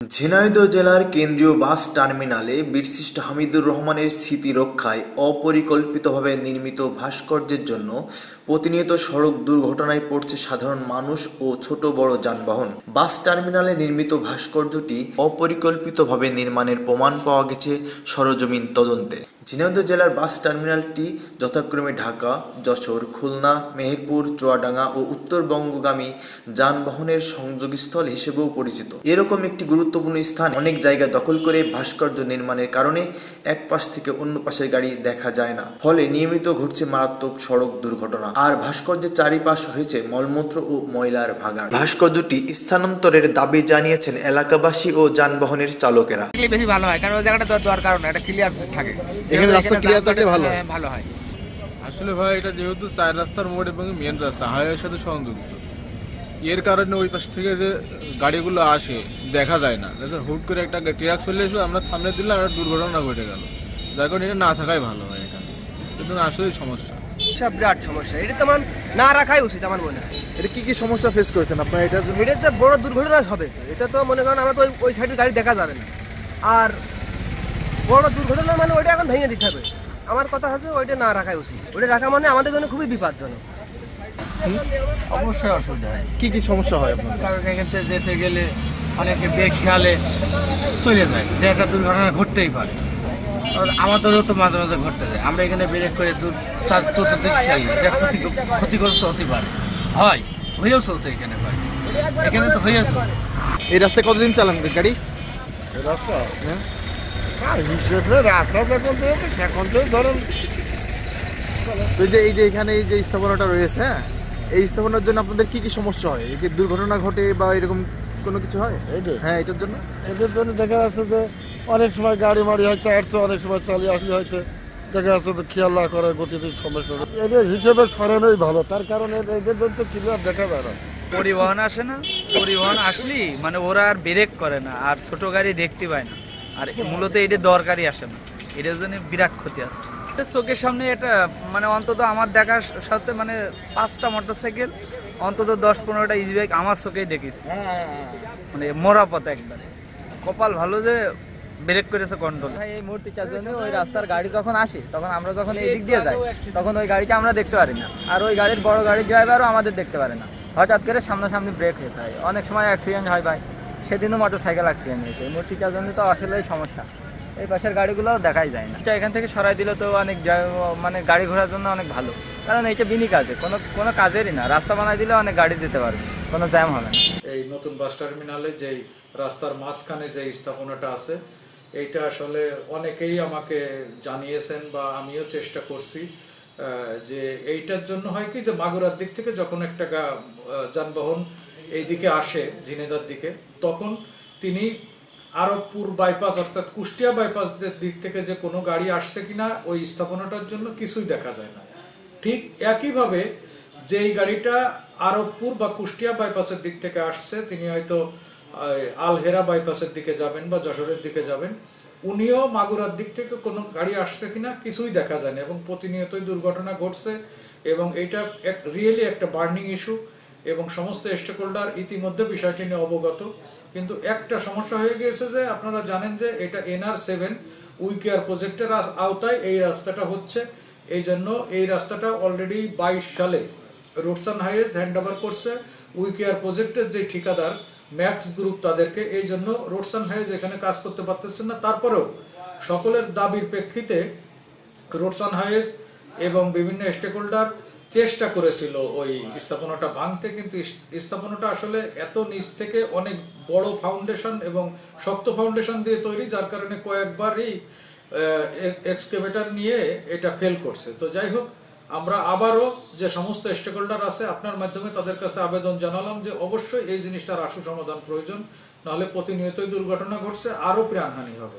ঝিনাইদহ জেলার কেন্দ্রীয় বাস টার্মিনালে বীরশ্রেষ্ঠ হামিদুর রহমানের স্মৃতি রক্ষায় অপরিকল্পিতভাবে নির্মিত ভাস্কর্যের জন্য প্রতিনিয়ত সড়ক দুর্ঘটনায় পড়ছে সাধারণ মানুষ ও ছোট বড় যানবাহন। বাস টার্মিনালে নির্মিত ভাস্কর্যটি অপরিকল্পিতভাবে নির্মাণের প্রমাণ পাওয়া গেছে সরেজমিন তদন্তে। ঝিনাইদহ জেলার বাস টার্মিনালটি যথাক্রমে ঢাকা, যশোর, খুলনা, মেহেরপুর, চুয়াডাঙ্গা ও উত্তরবঙ্গগামী যানবাহনের সংযোগস্থল হিসেবেও পরিচিত। এরকম একটি গুরুত্বপূর্ণ স্থান অনেক জায়গা দখল করে ভাস্কর্য নির্মাণের কারণে এক পাশ থেকে অন্য পাশের গাড়ি দেখা যায় না, ফলে নিয়মিত ঘটছে মারাত্মক সড়ক দুর্ঘটনা। আর ভাস্কর্যের চারিপাশ হয়েছে মলমূত্র ও ময়লার ভাগাড়। ভাস্কর্যটি স্থানান্তরের দাবি জানিয়েছেন এলাকাবাসী ও যানবাহনের চালকেরা। বেশি ভালো হয়, কারণ ওই জায়গাটা দরকার না, এটা ক্লিয়ার থাকে, এখানে রাস্তা ক্লিয়ার থাকলে ভালো হয়। ভালো হয় আসলে ভাই, এটা যেহেতু চার রাস্তার মোড় এবং মেন রাস্তা হাইওয়ের সাথে সংযুক্ত, এর কারণে ওই পাশ থেকে যে গাড়িগুলো আসে দেখা যায় না। হুট করে একটা ট্রাক চলে এসে আমরা সামনে দিলে একটা দুর্ঘটনা ঘটে গেল, যার কারণে এটা না থাকাই ভালো হয়। এখানে কিন্তু আসলেই সমস্যা, বিরাট সমস্যা। এটা তেমন না রাখাই উচিত আমার মনে হয়। এটা কি সমস্যা ফেস করেছেন আপনারা? এটা বড় দুর্ঘটনা হবে, এটা তো মনে করেন আমরা তো ওই সাইডের গাড়ি দেখা যাবে না। আর বড় দুর্ঘটনা মানে ওইটা এখন ভেঙে দিতে হবে। আমার কথা হচ্ছে ওইটা না রাখাই উচিত। ওইটা রাখা মানে আমাদের জন্য খুবই বিপজ্জনক। অবশ্যই অসুবিধা হয়। কি সমস্যা হয় আপনার? কারণ এখান থেকে যেতে গেলে অনেকে বেখেয়ালে চলে যায়, যে একটা দুর্ঘটনা ঘটতেই পারে। আমাদেরও তো মাঝে মাঝে ঘটতে যায়। আমরা এখানে ব্রেক করে খেয়াল যে ক্ষতিগ্রস্ত হতে পারে, হয় হয়েও চলতে এখানে পারে, এখানে তো হয়েছে। এই রাস্তায় কতদিন চালান গাড়ি? রাস্তা হিসেবে রাস্তা যখন সেখন থেকে ধরেন এই যে এখানে এই যে স্থাপনাটা রয়েছে, এই স্থাপনার জন্য আপনাদের কি সমস্যা হয়? কি দুর্ঘটনা ঘটে বা এরকম কোনো কিছু হয়? হ্যাঁ, এটার জন্য দেখা যাচ্ছে যে অনেক সময় গাড়ি মাড়ি হয়তো আসছে, অনেক সময় চালিয়ে আসলে হয়তো দেখা যাচ্ছে যে খেয়াল না করার গতিতে সমস্যা। এদের হিসেবে সরানোই ভালো, তার কারণে এদের জন্য ক্লিয়ার দেখা যায় না। পরিবহন আসে না, পরিবহন আসলি মানে ওরা আর ব্রেক করে না, আর ছোট গাড়ি দেখতে পায় না, আর মূলত এটা দরকারই আসে না। এটার জন্য বিরাট ক্ষতি আসছে চোখের সামনে। এটা মানে অন্তত আমার দেখার সাথে মানে 5টা মোটরসাইকেল, অন্তত 10-15টা ইজি বাইক আমার চোখেই দেখেছি, মানে মরা পথে একবারে। কপাল ভালো যে ব্রেক করেছে কন্ট্রোল। এই মূর্তিটার জন্য ওই রাস্তার গাড়ি যখন আসে, তখন আমরা যখন এই দিক দিয়ে যাই, তখন ওই গাড়িকে আমরা দেখতে পারি না, আর ওই গাড়ির বড় গাড়ির ড্রাইভারও আমাদের দেখতে পারে না। হঠাৎ করে সামনাসামনি ব্রেক হয়ে যায়, অনেক সময় অ্যাক্সিডেন্ট হয় ভাই। সেদিনও মোটরসাইকেল অ্যাক্সিডেন্ট হয়েছে। এই মূর্তিটার জন্য তো আসলেই সমস্যা, এই পাশের গাড়িগুলোও দেখাই যায় না। এখান থেকে সরাই দিলে তো অনেক মানে গাড়ি ঘোড়ার জন্য অনেক ভালো, কারণ এইটা বিনি কাজে, কোনো কাজেরই না। রাস্তা বানাই দিলে অনেক গাড়ি যেতে পারবে, কোনো জ্যাম হবে না। এই নতুন বাস টার্মিনালে যেই রাস্তার মাঝখানে যে স্থাপনাটা আছে, এইটা আসলে অনেকেই আমাকে জানিয়েছেন বা আমিও চেষ্টা করছি যে এইটার জন্য হয় কি, যে মাগুরার দিক থেকে যখন একটা যানবাহন এই দিকে আসে ঝিনাইদহর দিকে, তখন তিনি আরবপুর বাইপাস অর্থাৎ কুষ্টিয়া বাইপাসের দিক থেকে যে কোনো গাড়ি আসছে কিনা ওই স্থাপনাটার জন্য কিছুই দেখা যায় না। ঠিক একইভাবে যেই গাড়িটা আরবপুর বা কুষ্টিয়া বাইপাসের দিক থেকে আসছে, তিনি হয়তো আলহেরা বাইপাসের দিকে যাবেন বা যশোরের দিকে যাবেন, উনিও মাগুরার দিক থেকে কোনো গাড়ি আসছে কিনা কিছুই দেখা যায় না, এবং প্রতিনিয়তই দুর্ঘটনা ঘটছে। এবং এইটা রিয়েলি একটা বার্নিং ইস্যু, এবং সমস্ত স্টেক হোল্ডার ইতিমধ্যে বিষয়টি নিয়ে অবগত। কিন্তু একটা সমস্যা হয়ে গিয়েছে যে আপনারা জানেন যে এটা NR7 উইকেয়ার প্রজেক্টের আওতায় এই রাস্তাটা হচ্ছে। এই জন্য এই রাস্তাটা অলরেডি 22 সালে রোডসান হাইওয়েজ হ্যান্ড ওভার করছে উইকেয়ার প্রজেক্টের যে ঠিকাদার ম্যাক্স গ্রুপ তাদেরকে। এই জন্য রোডসান হাইওয়েজ এখানে কাজ করতে পারতেছেন না। তারপরেও সকলের দাবির প্রেক্ষিতে রোডসান হাইওয়েজ এবং বিভিন্ন স্টেক হোল্ডার চেষ্টা করেছিল ওই স্থাপনাটা ভাঙতে, কিন্তু স্থাপনাটা আসলে এত নিচ থেকে অনেক বড় ফাউন্ডেশন এবং শক্ত ফাউন্ডেশন দিয়ে তৈরি, যার কারণে কয়েকবারই এক্সকেভেটর নিয়ে এটা ফেল করছে। তো যাই হোক, আমরা আবারও যে সমস্ত স্টেক হোল্ডার আছে আপনার মাধ্যমে তাদের কাছে আবেদন জানালাম যে অবশ্যই এই জিনিসটার আশু সমাধান প্রয়োজন, নাহলে প্রতিনিয়তই দুর্ঘটনা ঘটছে, আরও প্রাণহানি হবে।